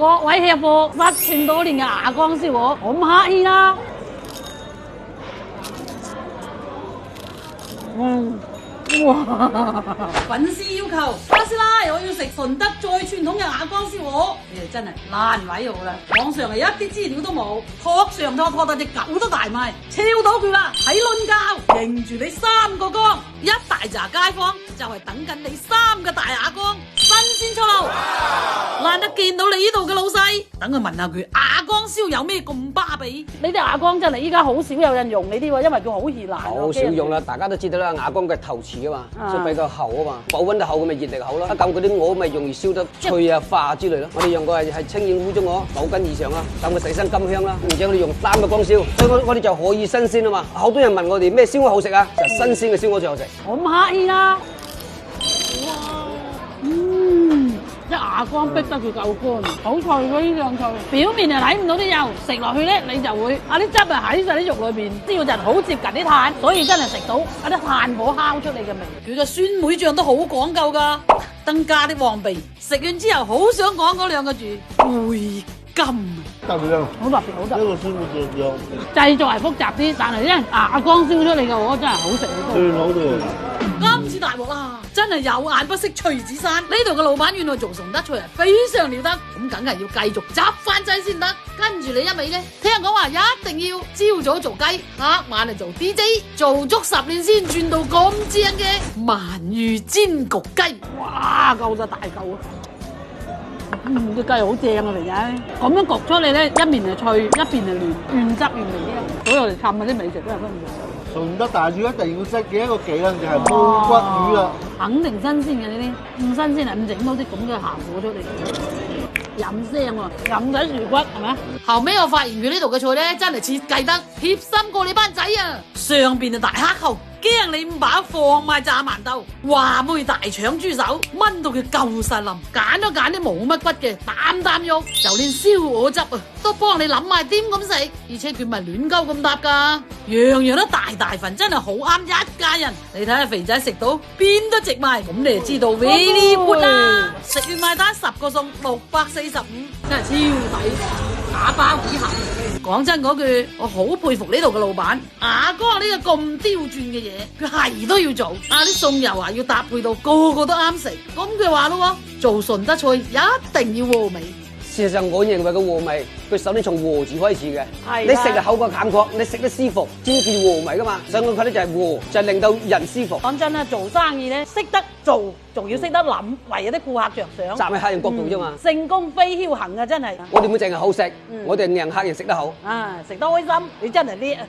各位吃貨，1000多年嘅牙光燒鵝，我唔客氣啦。哇！粉絲要求，巴師奶，我要食順德最傳統嘅牙光燒鵝，你哋真係難為我啦！網上係一啲資料都冇，托上拖到隻狗都大賣，超到佢啦！喺論教，認住你3個光，一大紮街坊就係等緊你3個大牙光，新鮮出爐，難得見到你呢度嘅老細，等佢問下佢牙光燒有咩咁巴比？你啲牙光真係依家好少有人用你啲喎，因為佢好易爛。好少用啦，大家都知道啦，牙光嘅頭齒啊嘛，所以比較厚啊嘛，保溫得厚咁咪熱力厚咯。咁嗰啲鵝咪容易燒得脆啊、化之類咯。我哋用過係清遠烏鬃鵝9斤以上啦，等佢洗身甘香啦。而且我哋用3個光燒，所以我哋就可以新鮮啊嘛。好多人問我哋咩燒鵝好食啊，就新鮮嘅燒鵝最好食。我唔客氣啦。哇！啲牙光逼得佢夠乾，好脆嗰啲醬脆，表面就睇唔到啲油，食落去咧你就會啲汁喺晒啲肉裏邊，燒就好接近啲炭，所以真係食到啲炭火烤出嚟嘅味。佢嘅酸梅醬都好講究㗎，增加啲黃鼻，食完之後好想講嗰2個字回甘。特別好特別，好特別。呢個酸梅醬製作係複雜啲，但係因為牙光燒出嚟嘅鵝真係好食好多。最好嘅。今次大鑊啦！真係有眼不識徐子珊，呢度嘅老闆原來做順德菜係非常了得，咁梗係要繼續執翻劑先得。跟住你一味咧，聽人講話一定要朝早做雞，黑晚嚟做 DJ， 做足10年先轉到咁正嘅鰻魚煎焗雞。哇，夠咗大嚿啊！啲雞好正啊，肥仔，咁樣焗出嚟咧，一面係脆，一邊係嫩，原汁原味啲。所以我哋氹嗰啲美食都係分唔同。順德大廚一定要識嘅一個技能就係煲骨魚啦，肯定新鮮嘅呢啲，唔新鮮係唔整到啲咁嘅效果出嚟。飲聲喎，飲仔魚骨係咪？後尾我發現佢呢度嘅菜咧，真係設計得貼心過你班仔啊！上邊係大黑蠔，驚你唔飽放埋炸饅豆，話梅大腸豬手，炆到佢夠實腍，揀都揀啲冇乜骨嘅，啖啖肉，就連燒鵝汁啊，都幫你諗埋點咁食，而且佢唔係亂鳩咁搭噶，樣樣都大份，真係好啱一家人。你睇下肥仔食到邊都直埋，咁你就知道 very good 啦！食完埋單10個餸645，真係超抵，打包以下。講真嗰句，我好佩服呢度嘅老闆，牙哥呢個咁刁鑽嘅嘢，佢係都要做。啲餸油啊要搭配到個個都啱食，咁佢話咯，做順德菜一定要和味。事實上，我認為個和味，佢首先從和字開始嘅。係你食係口角感覺，你食得舒服，先叫和味噶嘛。所以我覺得就係和，就係令到人舒服。講真啦，做生意咧，識得做，仲要識得諗，為啲顧客着想。站喺客人角度啫嘛。成功非僥倖啊，真係。我哋唔會淨係好食，我哋係讓客人食得好。啊，食得開心，你真係叻啊！